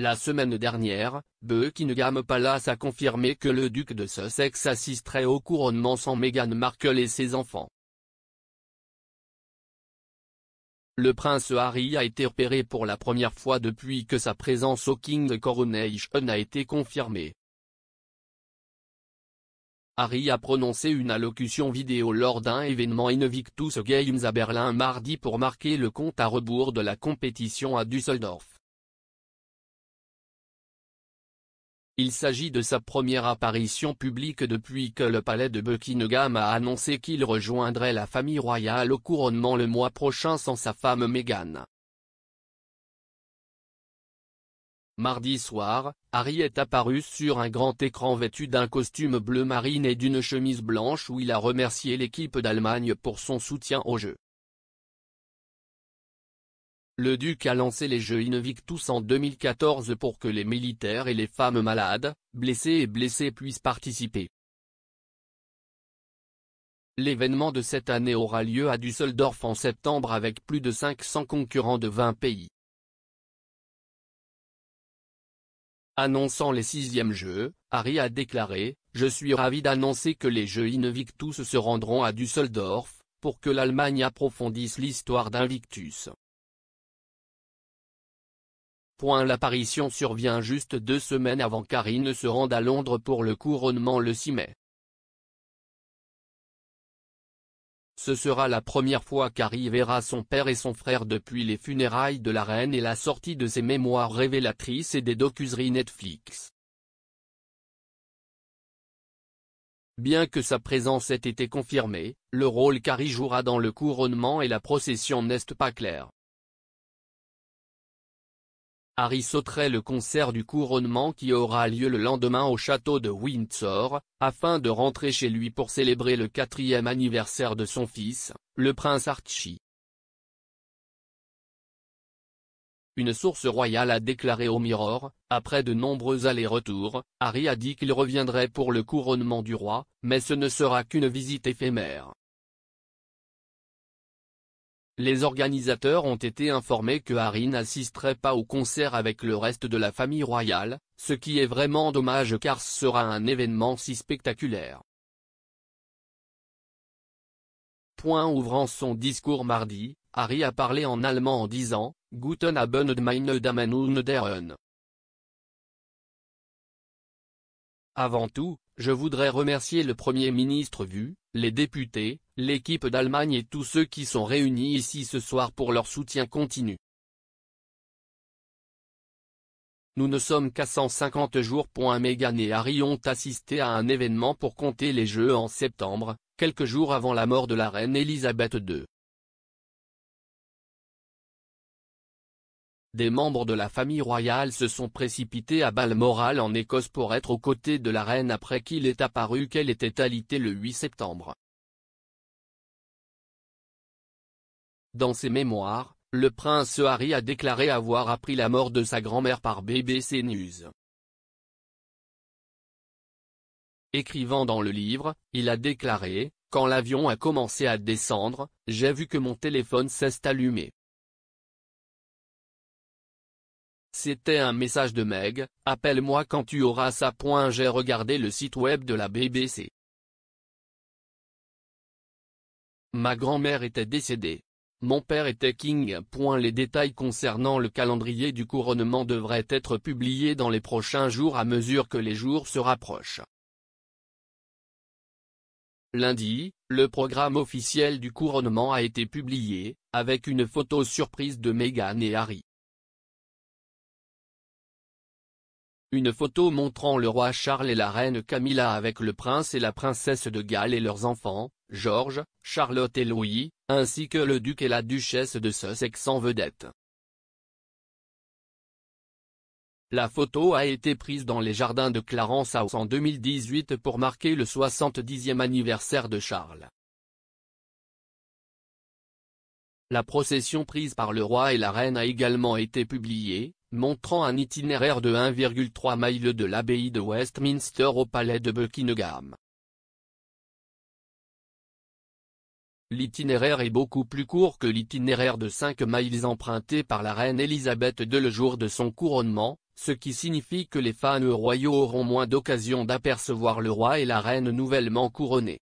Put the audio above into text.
La semaine dernière, Buckingham Palace a confirmé que le duc de Sussex assisterait au couronnement sans Meghan Markle et ses enfants. Le prince Harry a été opéré pour la première fois depuis que sa présence au King's Coronation a été confirmée. Harry a prononcé une allocution vidéo lors d'un événement Invictus Games à Berlin mardi pour marquer le compte à rebours de la compétition à Düsseldorf. Il s'agit de sa première apparition publique depuis que le palais de Buckingham a annoncé qu'il rejoindrait la famille royale au couronnement le mois prochain sans sa femme Meghan. Mardi soir, Harry est apparu sur un grand écran vêtu d'un costume bleu marine et d'une chemise blanche où il a remercié l'équipe d'Allemagne pour son soutien aux Jeux. Le duc a lancé les Jeux Invictus en 2014 pour que les militaires et les femmes malades, blessées et blessés puissent participer. L'événement de cette année aura lieu à Düsseldorf en septembre avec plus de 500 concurrents de 20 pays. Annonçant les 6e Jeux, Harry a déclaré « Je suis ravi d'annoncer que les Jeux Invictus se rendront à Düsseldorf, pour que l'Allemagne approfondisse l'histoire d'Invictus ». L'apparition survient juste 2 semaines avant qu'Harry ne se rende à Londres pour le couronnement le 6 mai. Ce sera la première fois qu'Harry verra son père et son frère depuis les funérailles de la reine et la sortie de ses mémoires révélatrices et des docuseries Netflix. Bien que sa présence ait été confirmée, le rôle qu'Harry jouera dans le couronnement et la procession n'est pas clair. Harry sauterait le concert du couronnement qui aura lieu le lendemain au château de Windsor, afin de rentrer chez lui pour célébrer le 4e anniversaire de son fils, le prince Archie. Une source royale a déclaré au Mirror, après de nombreux allers-retours, Harry a dit qu'il reviendrait pour le couronnement du roi, mais ce ne sera qu'une visite éphémère. Les organisateurs ont été informés que Harry n'assisterait pas au concert avec le reste de la famille royale, ce qui est vraiment dommage car ce sera un événement si spectaculaire. Ouvrant son discours mardi, Harry a parlé en allemand en disant « Guten Abend meine Damen und Herren ». Avant tout, je voudrais remercier le Premier ministre les députés, l'équipe d'Allemagne et tous ceux qui sont réunis ici ce soir pour leur soutien continu. Nous ne sommes qu'à 150 jours. Meghan et Harry ont assisté à un événement pour compter les Jeux en septembre, quelques jours avant la mort de la reine Elisabeth II. Des membres de la famille royale se sont précipités à Balmoral en Écosse pour être aux côtés de la reine après qu'il est apparu qu'elle était alitée le 8 septembre. Dans ses mémoires, le prince Harry a déclaré avoir appris la mort de sa grand-mère par BBC News. Écrivant dans le livre, il a déclaré « Quand l'avion a commencé à descendre, j'ai vu que mon téléphone s'est allumé. C'était un message de Meg, appelle-moi quand tu auras ça. J'ai regardé le site web de la BBC. Ma grand-mère était décédée. Mon père était king. Les détails concernant le calendrier du couronnement devraient être publiés dans les prochains jours à mesure que les jours se rapprochent. Lundi, le programme officiel du couronnement a été publié, avec une photo surprise de Meghan et Harry. Une photo montrant le roi Charles et la reine Camilla avec le prince et la princesse de Galles et leurs enfants, George, Charlotte et Louis, ainsi que le duc et la duchesse de Sussex en vedette. La photo a été prise dans les jardins de Clarence House en 2018 pour marquer le 70e anniversaire de Charles. La procession prise par le roi et la reine a également été publiée, montrant un itinéraire de 1,3 miles de l'abbaye de Westminster au palais de Buckingham. L'itinéraire est beaucoup plus court que l'itinéraire de 5 miles emprunté par la reine Elisabeth II le jour de son couronnement, ce qui signifie que les fans royaux auront moins d'occasions d'apercevoir le roi et la reine nouvellement couronnés.